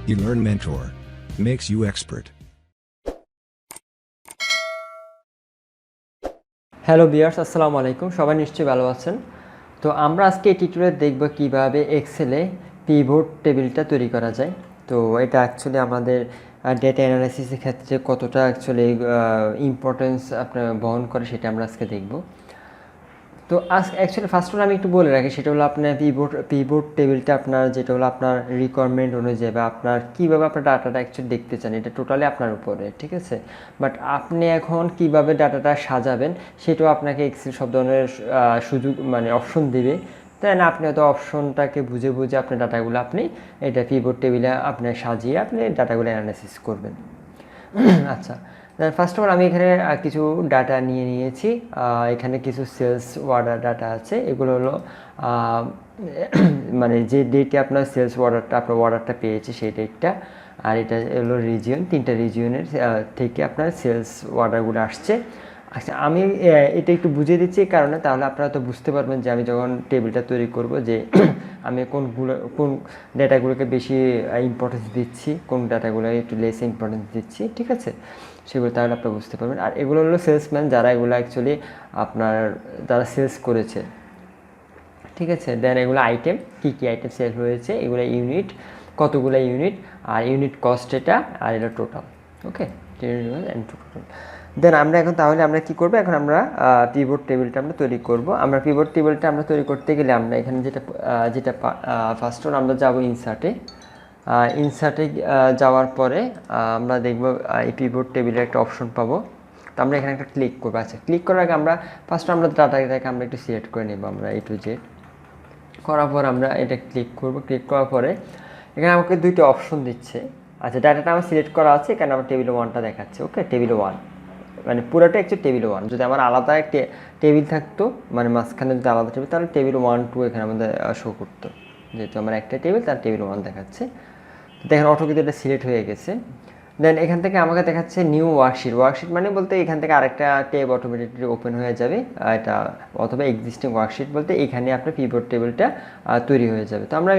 Elearn Mentor makes you expert. Hello viewers, আসসালামু আলাইকুম। সবাই নিশ্চয়ই ভালো আছেন। তো আমরা আজকে এই টিউটোরিয়ালে দেখব কিভাবে এক্সেলে পিভট টেবিলটা তৈরি করা যায়। তো এটা অ্যাকচুয়ালি আমাদের ডেটা অ্যানালাইসিসের ক্ষেত্রে কতটা অ্যাকচুয়ালি ইম্পর্টেন্স আপনার বহন করে সেটা আমরা আজকে দেখব। তো অ্যাকচুয়ালি ফার্স্ট অফ আমি একটু বলে রাখি, সেটা হলো আপনার পিভট টেবিলটা আপনার যেটা হলো আপনার রিকোয়ারমেন্ট অনুযায়ী বা আপনার কীভাবে আপনার ডাটাটা অ্যাকচুয়ালি দেখতে চান, এটা টোটালি আপনার উপরে, ঠিক আছে। বাট আপনি এখন কিভাবে ডাটাটা সাজাবেন সেটাও আপনাকে এক্সেল সব ধরনের সুযোগ মানে অপশন দেবে। তাই না, আপনি হয়তো অপশনটাকে বুঝে বুঝে আপনার ডাটাগুলো আপনি এটা পিভট টেবিলে আপনি সাজিয়ে আপনি ডাটাগুলো অ্যানালাইসিস করবেন। আচ্ছা, ফার্স্ট অফ অল আমি এখানে কিছু ডাটা নিয়েছি। এখানে কিছু সেলস অর্ডার ডাটা আছে। এগুলো হলো মানে যে ডেটে আপনার সেলস অর্ডারটা পেয়েছে সেই ডেটটা, আর এটা হলো রিজিয়ন, 3টা রিজিয়নের থেকে আপনার সেলস অর্ডারগুলো আসছে। আচ্ছা, আমি এটা একটু বুঝিয়ে দিচ্ছি এই কারণে, তাহলে আপনারা তো বুঝতে পারবেন যে আমি যখন টেবিলটা তৈরি করব যে আমি কোন ডেটাগুলোকে বেশি ইম্পর্টেন্স দিচ্ছি, কোন ডাটাগুলো একটু লেস ইম্পর্টেন্স দিচ্ছি, ঠিক আছে, সেগুলো তাহলে আপনারা বুঝতে পারবেন। আর এগুলো হলো সেলসম্যান, যারা এগুলো অ্যাকচুয়ালি আপনার যারা সেলস করেছে, ঠিক আছে। দেন এগুলো আইটেম, কী কী আইটেম সেল হয়েছে, এগুলো ইউনিট, কতগুলো ইউনিট, আর ইউনিট কস্ট এটা, আর এটা টোটাল। ওকে, টোটাল। দেন আমরা এখন তাহলে আমরা কী করবো, এখন আমরা পিভট টেবিলটা আমরা তৈরি করব। আমরা পিভট টেবিলটা আমরা তৈরি করতে গেলে আমরা এখানে যেটা ফার্স্ট অফ আমরা যাব ইনসার্টে যাওয়ার পরে আমরা দেখব এই পিভট টেবিলের একটা অপশন পাবো। তো আমরা এখানে একটা ক্লিক করবো। আচ্ছা, ক্লিক করার আগে আমরা ফার্স্ট আমরা ডাটাটাকে আমরা একটু সিলেক্ট করে নেব, আমরা A to Z করার পর আমরা এটা ক্লিক করব। ক্লিক করার পরে এখানে আমাকে 2টা অপশন দিচ্ছে। আচ্ছা, ডাটাটা আমার সিলেক্ট করা আছে, এখানে আমার টেবিল 1টা দেখাচ্ছে। ওকে, টেবিল 1 মানে পুরোটা অ্যাকচুয়ালি টেবিল 1। যদি আমার আলাদা একটা টেবিল থাকতো, মানে মাঝখানে যদি আলাদা টেবিল, তাহলে টেবিল 1 2 এখানে আমাদের শো করতো। যেহেতু আমার একটা টেবিল, তার টেবিল 1 দেখাচ্ছে। দেখেন অটো কিন্তু এটা সিলেক্ট হয়ে গেছে। দেন এখান থেকে আমাকে দেখাচ্ছে নিউ ওয়ার্কশিট মানে বলতে এখান থেকে আরেকটা ট্যাব অটোমেটিকলি ওপেন হয়ে যাবে, এটা অথবা এক্সিস্টিং ওয়ার্কশিট বলতে এখানে আপনার পিভট টেবিলটা তৈরি হয়ে যাবে। তো আমরা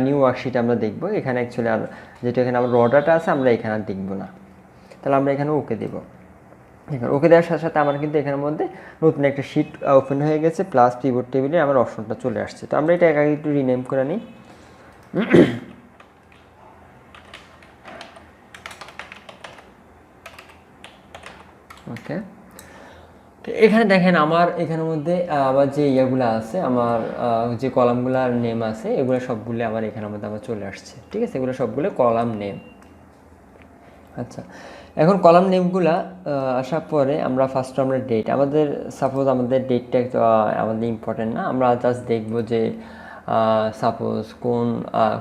নিউ ওয়ার্কশিট আমরা দেখব। এখানে অ্যাকচুয়ালি আর যেটা এখানে আমার অর্ডারটা আছে আমরা এখানে আর দেখব না, তাহলে আমরা এখানে ওকে দেবো। এখানে ওকে দেওয়ার সাথে সাথে আমার কিন্তু এখানের মধ্যে নতুন একটা শিট ওপেন হয়ে গেছে, প্লাস পিভট টেবিলে আমার অপশনটা চলে আসছে। তো আমরা এটা একটু রিনেম করে নিই। ওকে, তো এখানে দেখেন আমার এখানের মধ্যে আমার যে ইয়েগুলো আছে, আমার যে কলামগুলোর নেম আছে, এগুলো সবগুলো আমার এখানের মধ্যে আমার চলে আসছে, ঠিক আছে। এগুলো সবগুলো কলাম নেম। আচ্ছা, এখন কলাম নেমগুলা আসার পরে আমরা ফার্স্ট আমরা ডেট, আমাদের সাপোজ আমাদের ডেটটা একটু আমাদের ইম্পর্টেন্ট না, আমরা জাস্ট দেখবো যে সাপোজ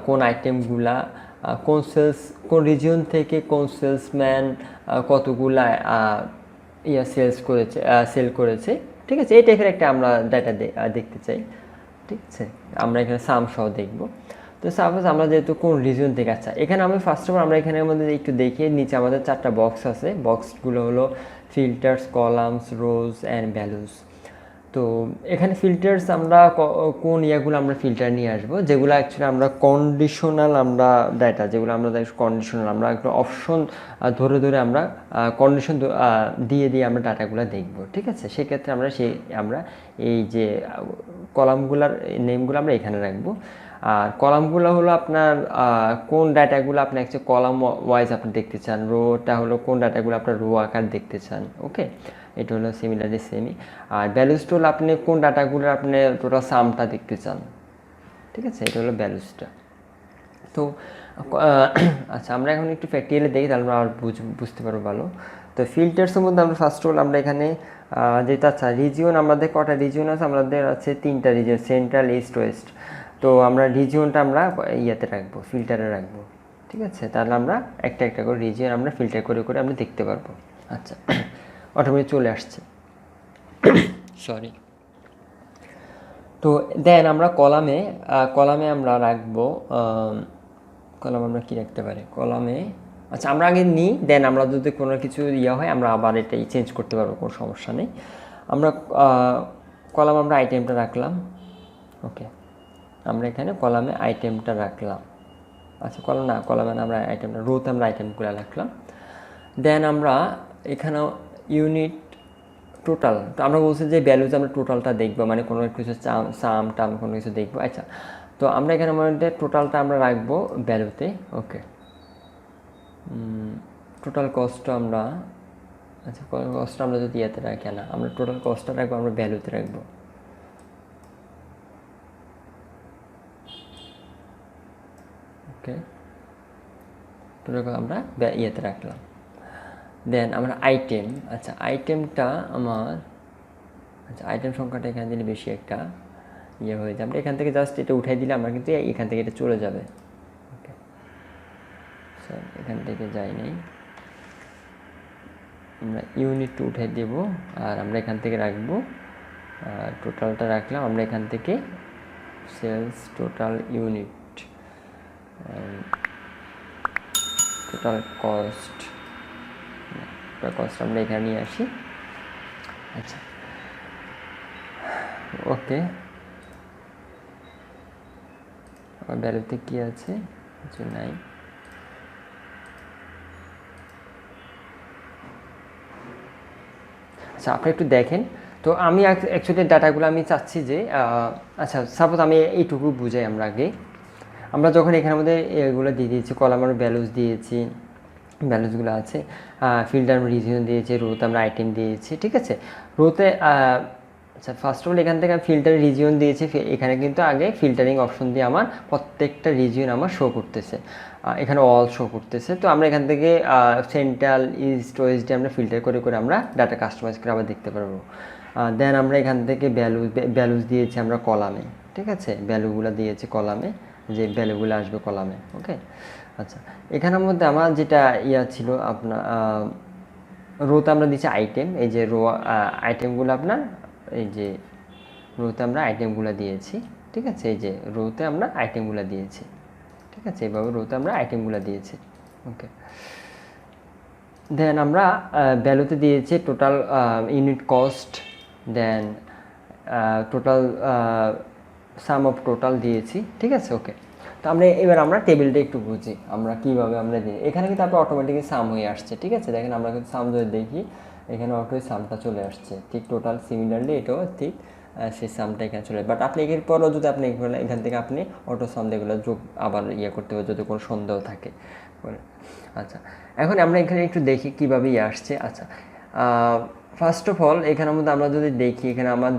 কোন আইটেমগুলা কোন রিজিয়ন থেকে কোন সেলসম্যান কতগুলা সেল করেছে, ঠিক আছে। এই টাইপের একটা আমরা ডাটা দেখতে চাই, ঠিক আছে। আমরা এখানে সাম সহ দেখবো। তো সাপোজ আমরা যেহেতু কোন রিজন থেকে, আচ্ছা এখানে আমি ফার্স্ট অফ অল আমরা এখানের মধ্যে একটু দেখি, নিচে আমাদের 4টা বক্স আছে। বক্সগুলো হলো filters, columns, rose and values. তো এখানে ফিল্টার্স আমরা কোন ইয়েগুলো আমরা ফিল্টার নিয়ে আসবো, যেগুলো অ্যাকচুয়ালি আমরা কন্ডিশনাল, আমরা ডাটা যেগুলো আমরা কন্ডিশনাল, আমরা একটা অপশন ধরে ধরে আমরা কন্ডিশন দিয়ে আমরা ডাটাগুলো দেখব, ঠিক আছে। সেক্ষেত্রে আমরা এই যে কলামগুলোর নেমগুলো আমরা এখানে রাখবো। আর কলামগুলো হলো আপনার কোন ডাটাগুলো আপনি অ্যাকচুয়ালি কলাম ওয়াইজ আপনি দেখতে চান, রোটা হলো কোন ডাটাগুলো আপনার রো আকার দেখতে চান। ওকে, এটা হলো সিমিলারলি সেমি। আর ভ্যালুসটা হলো আপনি কোন ডাটাগুলো আপনি টোটাল সামটা দেখতে চান, ঠিক আছে, এটা হলো ভ্যালুসটা। তো আচ্ছা, আমরা এখন একটু প্র্যাকটিক্যালি দেখি, তাহলে আমরা আর বুঝতে পারবো ভালো। তো ফিল্টার্সের মধ্যে আমরা ফার্স্ট অফ অল আমরা এখানে যেটা, আচ্ছা রিজিয়ন, আমাদের কটা রিজিয়ন আছে, আমাদের আছে 3টা রিজিয়ন, সেন্ট্রাল, ইস্ট, ওয়েস্ট। তো আমরা রিজিয়নটা আমরা ইয়েতে রাখবো, ফিল্টারে রাখবো, ঠিক আছে। তাহলে আমরা একটা একটা করে রিজিয়ন আমরা ফিল্টার করে করে আমরা দেখতে পারবো। আচ্ছা, অটোমেটিক চলে আসছে, সরি। তো দেন আমরা কলামে আমরা রাখবো, কলাম আমরা কী রাখতে পারি কলামে। আচ্ছা, আমরা আগে নিই, দেন আমরা যদি কোনো কিছু হয় আমরা আবার এটাই চেঞ্জ করতে পারবো, কোনো সমস্যা নেই। আমরা কলাম আমরা আইটেমটা রাখলাম। ওকে, আমরা এখানে কলামে আইটেমটা রাখলাম। আচ্ছা কলাম না, কলামে আমরা আইটেম না, রোতে আমরা আইটেমগুলো রাখলাম। দেন আমরা এখানেও ইউনিট টোটাল, তো আমরা বলছি যে ভ্যালুজ আমরা টোটালটা দেখবো, মানে কোনো কিছু সাম টাম কোনো কিছু দেখবো। আচ্ছা, তো আমরা এখানে মধ্যে টোটালটা আমরা রাখবো ভ্যালুতে। ওকে, টোটাল কস্টটা আমরা, আচ্ছা কস্টটা আমরা যদি ইয়েতে রাখি না, আমরা টোটাল কস্টটা রাখবো আমরা ভ্যালুতে রাখবো। ওকে, টোটাল আমরা ইয়েতে রাখলাম। দেন আমরা আইটেম, আচ্ছা আইটেমটা আমার, আচ্ছা আইটেম সংখ্যাটা এখানে দিলে বেশি একটা ইয়ে হয়ে যাবে, এখান থেকে জাস্ট এটা উঠাই দিলে আমরা কিন্তু এখান থেকে এটা চলে যাবে। ওকে, স্যার এখান থেকে যাই নাই, আমরা ইউনিট উঠাই দেব, আর আমরা এখান থেকে রাখবো টোটালটা রাখলাম আমরা এখান থেকে sales total unit, total cost, cost আমরা এখানে নিয়ে আসি। আচ্ছা ওকে, আমার ভ্যালুতে কি আছে কিছু নাই। আচ্ছা আপনি একটু দেখেন, তো আমি অ্যাকচুয়ালি ডাটাগুলো আমি চাচ্ছি যে আচ্ছা সাপোজ আমি এইটুকু বুঝাই আমরা আগে, আমরা যখন এখানের মধ্যে এগুলো দিয়ে দিয়েছি, কলামের ভ্যালুজ দিয়েছি, ভ্যালুজগুলো আছে, ফিল্টার রিজিয়ন দিয়েছি, রোতে আমরা আইটেম দিয়েছি, ঠিক আছে। রোতে আচ্ছা ফার্স্ট অফ অল এখান থেকে আমি ফিল্টার রিজিয়ন দিয়েছি, এখানে কিন্তু আগে ফিল্টারিং অপশন দিয়ে আমার প্রত্যেকটা রিজিয়ন আমার শো করতেছে, এখানে অল শো করতেছে। তো আমরা এখান থেকে সেন্ট্রাল ইস্ট ওয়েস্টে আমরা ফিল্টার করে করে আমরা ডাটা কাস্টমাইজ করে আবার দেখতে পারবো। দেন আমরা এখান থেকে ভ্যালুজ দিয়েছি আমরা কলামে, ঠিক আছে, ভ্যালুগুলো দিয়েছি কলামে, যে ভ্যালুগুলো আসবে কলামে। ওকে, আচ্ছা এখানের মধ্যে আমার যেটা ছিল আপনার রোতে আমরা দিচ্ছি আইটেম, এই যে রো আইটেমগুলো আপনার, এই যে রোতে আমরা আইটেমগুলো দিয়েছি, ঠিক আছে, এই যে রোতে আমরা আইটেমগুলো দিয়েছি, ঠিক আছে, এইভাবে রোতে আমরা আইটেমগুলো দিয়েছি। ওকে, দেন আমরা ভ্যালুতে দিয়েছি total unit cost, then total sum of total দিয়েছি, ঠিক আছে। ওকে, তো আমরা এবার আমরা টেবিলটা একটু বুঝি আমরা কীভাবে আমরা দিই। এখানে কিন্তু আপনার অটোমেটিক্যালি সাম হয়ে আসছে, ঠিক আছে, দেখেন আমরা কিন্তু সাম যদি দেখি এখানে অটোই সামটা চলে আসছে, ঠিক টোটাল সিমিলারলি এটাও ঠিক সেই সামটা এখানে চলে, বাট আপনি এর পরও যদি আপনি এখান থেকে আপনি অটো সাম এগুলো যোগ আবার করতে হবে যদি কোনো সন্দেহ থাকে। আচ্ছা এখন আমরা এখানে একটু দেখি কীভাবে আসছে। আচ্ছা ফার্স্ট অফ অল এখানের মধ্যে আমরা যদি দেখি, এখানে আমার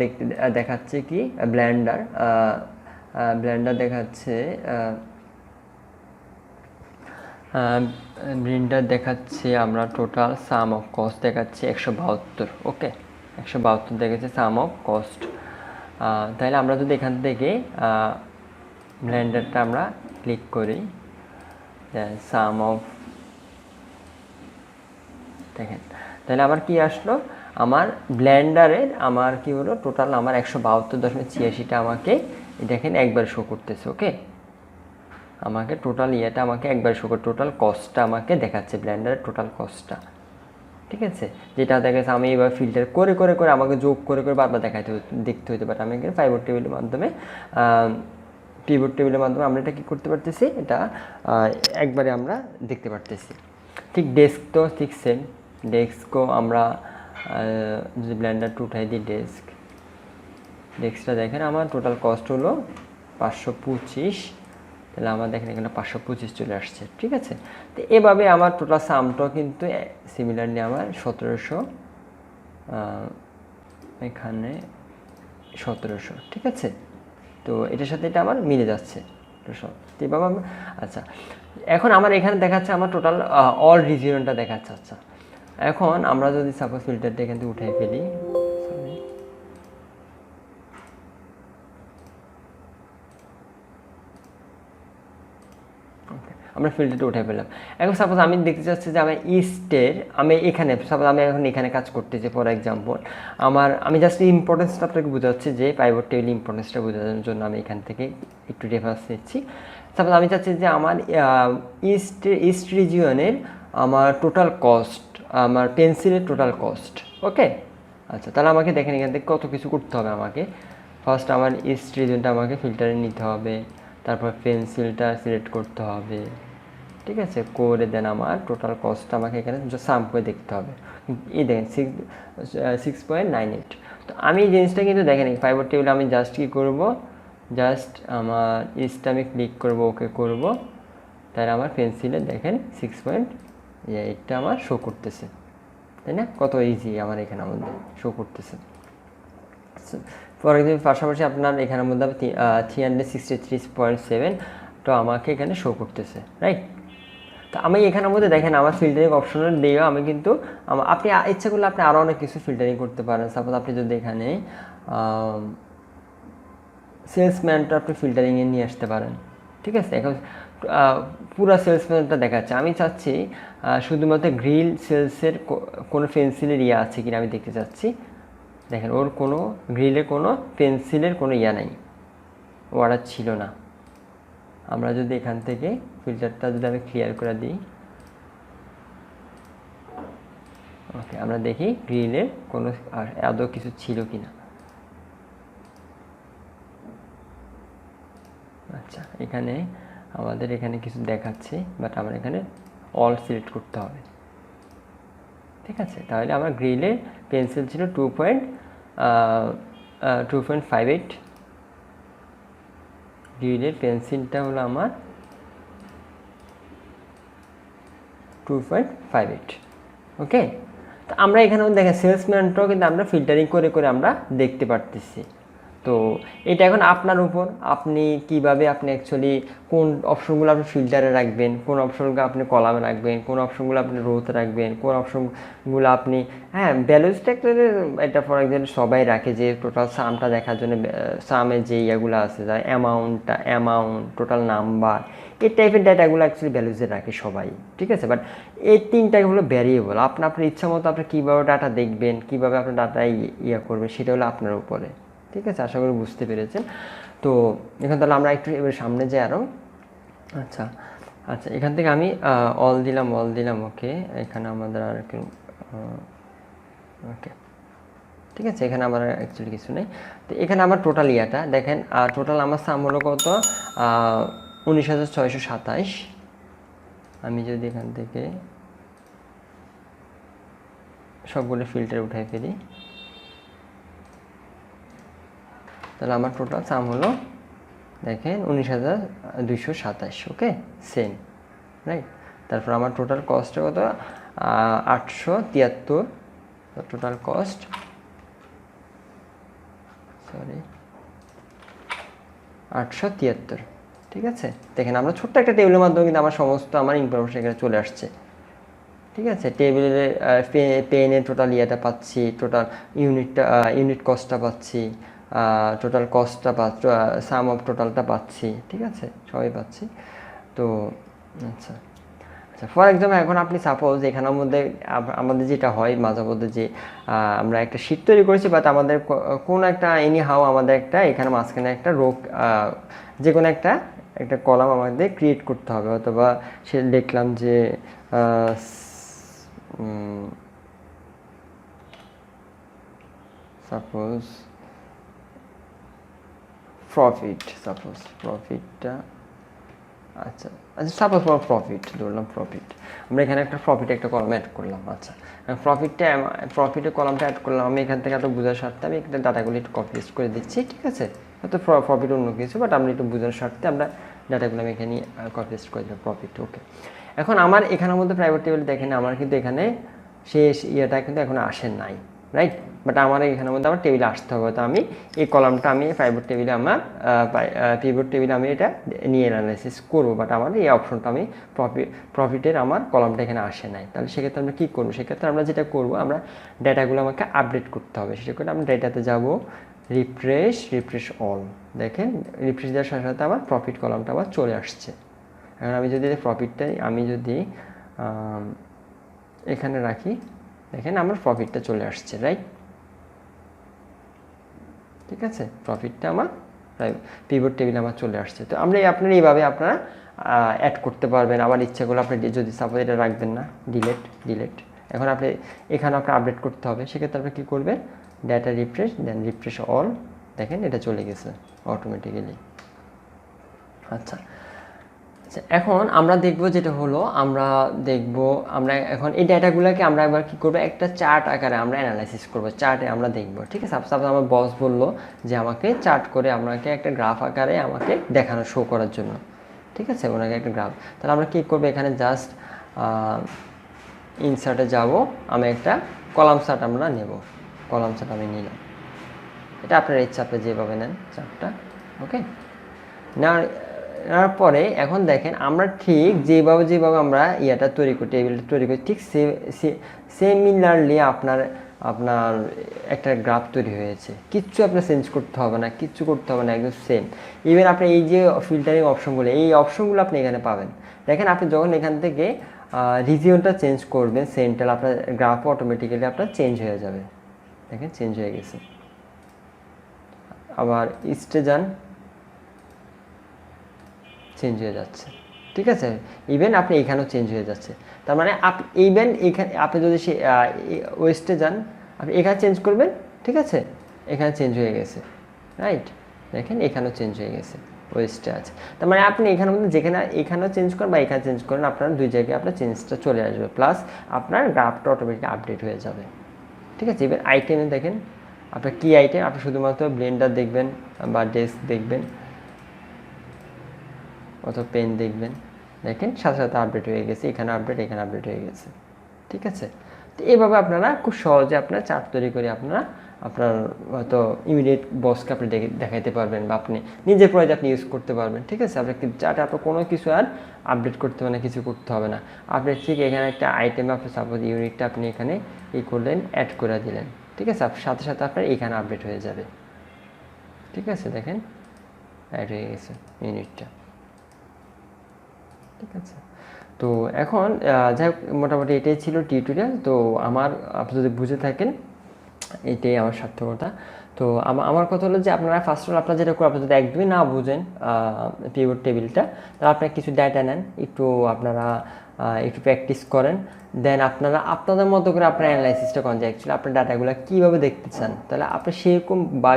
দেখাচ্ছে কি ব্লেন্ডার, দেখাচ্ছে ব্লেন্ডার দেখাচ্ছে আমরা টোটাল সাম অফ কস্ট দেখাচ্ছে 172। ওকে, 172 দেখাচ্ছে সাম অফ কস্ট। তাহলে আমরা যদি এখান থেকে ব্লেন্ডারটা আমরা ক্লিক করি, সাম অফ, দেখেন তাহলে আমার কি আসলো, আমার ব্লেন্ডারের আমার কি হলো টোটাল আমার 172.86টা আমাকে দেখেন একবার শো করতেছে। ওকে, আমাকে টোটাল ইয়েটা আমাকে একবার শো করে টোটাল কস্টটা আমাকে দেখাচ্ছে, ব্লেন্ডারের টোটাল কস্টটা, ঠিক আছে, যেটা দেখাচ্ছে আমি এবার ফিল্টার করে করে করে আমাকে যোগ করে করে বারবার দেখতে হতে পারে। আমি এখানে পাইভট টেবিলের মাধ্যমে পিভট টেবিলের মাধ্যমে আমরা এটা কী করতে পারতেছি, এটা একবারে আমরা দেখতে পারতেছি। ঠিক ডেস্ক তো ঠিক সেম, ডেস্কও আমরা যদি ব্লেন্ডারটা উঠাই দিই, ডেস্কটা দেখেন আমার টোটাল কস্ট হলো 525, তাহলে আমার দেখেন এখানে 525 চলে আসছে, ঠিক আছে। তো এভাবে আমার টোটাল সামটাও কিন্তু সিমিলারলি আমার 1700, এখানে 1700, ঠিক আছে। তো এটার সাথে এটা আমার মিলে যাচ্ছে এভাবে। আচ্ছা এখন আমার এখানে দেখাচ্ছে আমার টোটাল অল রিজিয়নটা দেখাচ্ছে। আচ্ছা এখন আমরা যদি সাপোজ ফিল্টারটা এখান থেকে উঠাই ফেলি, আমরা ফিল্টারটা উঠে পেলাম। এখন সাপোজ আমি দেখতে চাচ্ছি যে আমার ইস্টের, আমি এখানে সাপোজ আমি এখন এখানে কাজ করতেছি ফর এক্সাম্পল, আমি জাস্ট ইম্পর্টেন্সটা আপনাকে বোঝাচ্ছি, যে পাইভট টেবিল ইম্পর্টেন্সটা বোঝানোর জন্য আমি এখান থেকে একটু রেফারেন্স নিচ্ছি। সাপোজ আমি চাচ্ছি যে আমার ইস্ট রিজিয়নের আমার টোটাল কস্ট, আমার পেন্সিলের টোটাল কস্ট। ওকে, আচ্ছা তাহলে আমাকে দেখেন এখান থেকে কত কিছু করতে হবে। আমাকে ফার্স্ট আমার ইস্ট রিজিয়নটা আমাকে ফিল্টারে নিতে হবে, তারপর পেন্সিলটা সিলেক্ট করতে হবে, ঠিক আছে, করে দেন আমার টোটাল কস্ট আমাকে এখানে সাম করে দেখতে হবে। এই দেখেন 6.98। তো আমি এই জিনিসটা কিন্তু দেখেন ফাইবার টেবিলে আমি জাস্ট কী করবো, জাস্ট আমার ইস্টটা আমি ক্লিক করবো, ওকে করব, তাহলে আমার পেন্সিলে দেখেন 6.8টা আমার শো করতেছে, তাই না? কত ইজি আমার এখানের মধ্যে শো করতেছে। ফর এক্সাম্পল পাশাপাশি আপনার এখানের মধ্যে 363.7 তো আমাকে এখানে শো করতেছে, রাইট? তো আমি এখানের মধ্যে দেখেন আমার ফিল্টারিং অপশনের দিয়েও আমি কিন্তু আপনি ইচ্ছা করলে আপনি আরও অনেক কিছু ফিল্টারিং করতে পারেন। সাপোজ আপনি যদি এখানে সেলসম্যানটা আপনি ফিল্টারিংয়ে নিয়ে আসতে পারেন, ঠিক আছে? এখন পুরো সেলসম্যানটা দেখাচ্ছে, আমি চাচ্ছি শুধুমাত্র গ্রিল সেলসের কোনো পেন্সিলের ইয়ে আছে কিনা আমি দেখতে চাচ্ছি। দেখেন ওর কোনো গ্রিলে কোনো পেন্সিলের কোনো ইয়া নাই, অর্ডার ছিল না। আমরা যদি এখান থেকে ফিল্টারটা যদি আমি ক্লিয়ার করে দিই, ওকে, আমরা দেখি গ্রিলের কোনো আদৌ কিছু ছিল কিনা। আচ্ছা, এখানে আমাদের এখানে কিছু দেখাচ্ছে, বাট আমার এখানে অল সিলেক্ট করতে হবে, ঠিক আছে? তাহলে আমার গ্রিলের পেন্সিল ছিল 2.58, গ্রিলের পেন্সিলটা হলো আমার 2.58, ওকে? তো আমরা এখানে দেখেন সেলসম্যানটাও কিন্তু আমরা ফিল্টারিং করে করে আমরা দেখতে পারতেছি। তো এটা এখন আপনার উপর, আপনি কিভাবে আপনি অ্যাকচুয়ালি কোন অপশনগুলো আপনি ফিল্টারে রাখবেন, কোন অপশনগুলো আপনি কলামে রাখবেন, কোন অপশনগুলো আপনি রোতে রাখবেন, কোন অপশনগুলো আপনি ব্যালেন্স ট্র্যাক্টরে এটা ফর এক্সাম্পল সবাই রাখে যে টোটাল সামটা দেখার জন্য সামের যে ইয়েগুলো আছে, যা অ্যামাউন্ট, টোটাল নাম্বার, এই টাইপের ডাটাগুলো অ্যাকচুয়ালি ভ্যালুজে রাখে সবাই, ঠিক আছে? বাট এই তিনটা হলো ভ্যারিয়েবল, আপনার ইচ্ছা মতো আপনি কীভাবে ডাটা দেখবেন, কীভাবে আপনার ডাটা ইয়ে করবেন, সেটা হলো আপনার উপরে, ঠিক আছে? আশা করি বুঝতে পেরেছেন। তো এখন তাহলে আমরা একটু এবার সামনে যাই আরও। আচ্ছা, এখান থেকে আমি অল দিলাম, ওকে। এখানে আমাদের আর একটু ওকে, ঠিক আছে, এখানে আমার অ্যাকচুয়ালি কিছু নেই। তো এখানে আমার টোটাল ইয়াটা দেখেন, টোটাল আমার সাম হলো কত, 19,627। আমি যদি এখান থেকে সবগুলো ফিল্টার উঠাই ফেলি, তাহলে আমার টোটাল সাম হলো দেখেন 19,227, ওকে, সেম, রাইট? তারপর আমার টোটাল কস্ট কত, 873, টোটাল কস্ট 873, ঠিক আছে? দেখেন আমরা ছোট্ট একটা টেবিলের মাধ্যমে কিন্তু আমার সমস্ত আমার ইনফরমেশন এখানে চলে আসছে, ঠিক আছে? টেবিলের পেনের টোটাল ইয়েটা পাচ্ছি, টোটাল ইউনিট কস্টটা পাচ্ছি, টোটাল কস্টটা পাচ্ছি, সাম অফ টোটালটা পাচ্ছি, ঠিক আছে? সবই পাচ্ছি। তো আচ্ছা, ফর এক্সাম্পল এখন আপনি সাপোজ এখানের মধ্যে আমাদের যেটা হয় মাঝে মধ্যে যে আমরা একটা শিট তৈরি করেছি, বাট আমাদের কোনো একটা এনি হাউ আমাদের একটা এখানে মাঝখানে একটা যে কোনো একটা কলাম আমাদের ক্রিয়েট করতে হবে, অথবা সে দেখলাম যে সাপোজ প্রফিটটা আচ্ছা, সাপোজ প্রফিট ধরলাম, আমরা এখানে একটা কলাম অ্যাড করলাম। আচ্ছা, প্রফিটের কলামটা অ্যাড করলাম, আমি এখান থেকে এত বোঝার স্বার্থে আমি একটা ডাটাগুলো একটু কপি পেস্ট করে দিচ্ছি, ঠিক আছে? হয়তো প্রফিট অন্য কিছু, বাট আমরা একটু বোঝার স্বার্থে আমরা ডাটাগুলো আমি এখানে কপি পেস্ট করে দিলাম, প্রফিট, ওকে। এখন আমার এখানের মধ্যে প্রাইভেট টেবিল দেখেন আমার কিন্তু এখানে শেষ ইয়েটা কিন্তু এখন আসে নাই, রাইট? বাট আমার এখানের মধ্যে আমার টেবিলে আসতে হবে, তো আমি এই কলামটা আমি প্রাইভেট টেবিলে পিভট টেবিলে আমি এটা নিয়ে অ্যানালাইসিস করবো, বাট আমার এই অপশনটা আমি প্রফিটের আমার কলামটা এখানে আসে নাই। তাহলে সেক্ষেত্রে আমরা কী করবো? সেক্ষেত্রে আমরা যেটা করবো, আমরা ডাটাগুলো আমাকে আপডেট করতে হবে। সেটা করে আমরা ডাটাতে যাব, রিফ্রেশ অল, দেখেন রিফ্রেশ দেওয়ার সাথে সাথে আমার প্রফিট কলামটা আবার চলে আসছে। এখন আমি যদি প্রফিটটাই আমি যদি এখানে রাখি, দেখেন আমার প্রফিটটা চলে আসছে, রাইট? ঠিক আছে, প্রফিটটা আমার পিভট টেবিলে আমার চলে আসছে। তো আমরা আপনারা এইভাবে আপনারা অ্যাড করতে পারবেন। আবার ইচ্ছাগুলো আপনি যদি সাপোজ এটা রাখবেন না, ডিলেট, এখন আপনি এখানে আপনার আপডেট করতে হবে, সেক্ষেত্রে আপনি কী করবেন, ডাটা রিফ্রেশ, দেন রিফ্রেশ অল, দেখেন এটা চলে গেছে অটোমেটিক্যালি। আচ্ছা, এখন আমরা দেখব যেটা হলো আমরা এখন এই ডেটাগুলোকে আমরা এবার কি করব, একটা চার্ট আকারে আমরা অ্যানালাইসিস করব, চার্টে আমরা দেখব। ঠিক আছে, সাপোজ আমার বস বললো যে আমাকে চার্ট করে আমাকে একটা গ্রাফ আকারে আমাকে দেখানো, শো করার জন্য। ঠিক আছে, ওনাকে একটা গ্রাফ, তাহলে আমরা কী করবো, এখানে জাস্ট ইনসার্টে যাব, আমি একটা কলাম চার্ট আমরা নেব, কলাম চার্ট আমি নিলাম। এটা আপনার ইচ্ছা, আপনি যেভাবে নেন চার্টটা। ওকে, নেওয়ার পরে এখন দেখেন আমরা ঠিক যেভাবে আমরা ইয়েটা তৈরি করি, টেবিলটা তৈরি করি, ঠিক সিমিলারলি আপনার একটা গ্রাফ তৈরি হয়েছে। কিচ্ছু আপনার চেঞ্জ করতে হবে না, কিচ্ছু করতে হবে না, একদম সেম। ইভেন আপনি এই যে ফিল্টারিং অপশনগুলো, এই অপশনগুলো আপনি এখানে পাবেন। দেখেন আপনি যখন এখান থেকে রিজিয়নটা চেঞ্জ করবেন, সেন্ট্রাল, আপনার গ্রাফও অটোমেটিক্যালি আপনার চেঞ্জ হয়ে যাবে। দেখেন চেঞ্জ হয়ে গেছে। আবার ইস্টে যান, চেঞ্জ হয়ে যাচ্ছে। ঠিক আছে, ইভেন আপনি এখানেও চেঞ্জ হয়ে যাচ্ছে। তার মানে ইভেন এখানে আপনি যদি ওয়েস্টে যান, আপনি এখানে চেঞ্জ করবেন। ঠিক আছে, এখানে চেঞ্জ হয়ে গেছে, রাইট? দেখেন এখানেও চেঞ্জ হয়ে গেছে, ওয়েস্টে আছে। তার মানে আপনি এখানে মধ্যে যেখানে এখানেও চেঞ্জ করেন বা এখানে চেঞ্জ করেন, আপনার দুই জায়গায় আপনার চেঞ্জটা চলে আসবে, প্লাস আপনার গ্রাফটা অটোমেটিক আপডেট হয়ে যাবে। ঠিক আছে, এবার আইটেমে দেখেন আপনার কী আইটেম, আপনি শুধুমাত্র ব্লেন্ডার দেখবেন বা ডেস্ক দেখবেন অথবা পেন দেখবেন, দেখেন সাথে সাথে আপডেট হয়ে গেছে, এখানে আপডেট হয়ে গেছে। ঠিক আছে, তো এইভাবে আপনারা খুব সহজে আপনার চার্ট তৈরি করে আপনার হয়তো ইমিডিয়েট বসকে আপনি দেখাইতে পারবেন, বা আপনি নিজের প্রয়োজনে আপনি ইউজ করতে পারবেন। ঠিক আছে, আপনার চার্টে আপনার কোনো কিছু আর আপডেট করতে হবে না, কিছু করতে হবে না। আপনি ঠিক এখানে একটা আইটেমে আপনি সাপোজ ইউনিটটা আপনি এখানে করলেন, অ্যাড করে দিলেন। ঠিক আছে, সাথে সাথে আপনার এখানে আপডেট হয়ে যাবে। ঠিক আছে, দেখেন অ্যাড হয়ে গেছে ইউনিটটা। ঠিক আছে, তো এখন যাই হোক, মোটামুটি এটাই ছিল টিউটোরিয়াল। তো আপনি যদি বুঝে থাকেন, এটাই আমার সার্থকতা। তো আমার কথা হলো যে আপনারা ফার্স্ট অফ অল আপনারা যেটা করে, আপনি যদি একদমই না বুঝেন পিভট টেবিলটা, তাহলে আপনারা কিছু ডাটা নেন, আপনারা একটু প্র্যাকটিস করেন, দেন আপনারা আপনাদের মতো করে আপনার অ্যানালাইসিসটা করেন যে অ্যাকচুয়ালি আপনার ডাটাগুলো কীভাবে দেখতে চান। তাহলে আপনি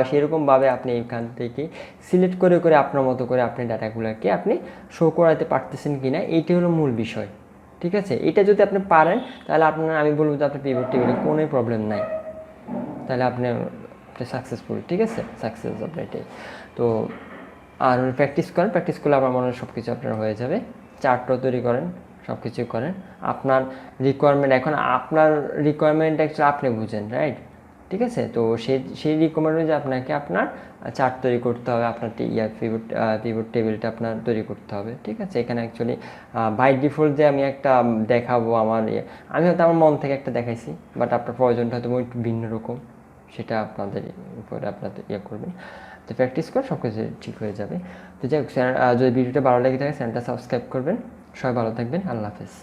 সেরকমভাবে আপনি এখান থেকে সিলেক্ট করে আপনার মতো করে আপনি ডাটাগুলোকে আপনি শো করাতে পারতেছেন কি না, এইটি হলো মূল বিষয়। ঠিক আছে, এটা যদি আপনি পারেন, তাহলে আমি বলবো যে আপনার পিভট টেবিলে কোনো প্রবলেম নাই, তাহলে আপনি সাকসেসফুল। ঠিক আছে, সাকসেস আপনার এটাই। তো আর প্র্যাকটিস করলে আমার মনে হয় সব কিছু আপনার হয়ে যাবে। চার্টও তৈরি করেন, সব কিছু করেন। আপনার রিকোয়ারমেন্ট, এখন আপনার রিকোয়ারমেন্ট অ্যাকচুয়ালি আপনি বুঝেন, রাইট? ঠিক আছে, তো সেই রিকোয়ারমেন্ট অনুযায়ী আপনাকে আপনার চার্ট তৈরি করতে হবে, আপনার পিভট টেবিলটা আপনার তৈরি করতে হবে। ঠিক আছে, এখানে অ্যাকচুয়ালি বাই ডিফল্ট যে আমি একটা দেখাবো আমি হয়তো আমার মন থেকে একটা দেখাইছি, বাট আপনার প্রয়োজনটা হয়তো একটু ভিন্ন রকম, সেটা আপনাদের উপরে আপনাদের করবেন। তো প্র্যাকটিস করে সব কিছু ঠিক হয়ে যাবে। তো যাই হোক, যদি ভিডিওটা ভালো লেগে থাকে চ্যানেলটা সাবস্ক্রাইব করবেন। সবাই ভালো থাকবেন, আল্লাহ হাফেজ।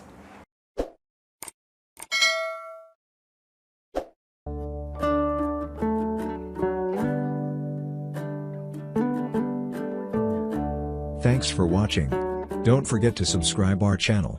Thanks for watching. Don't forget to subscribe our channel.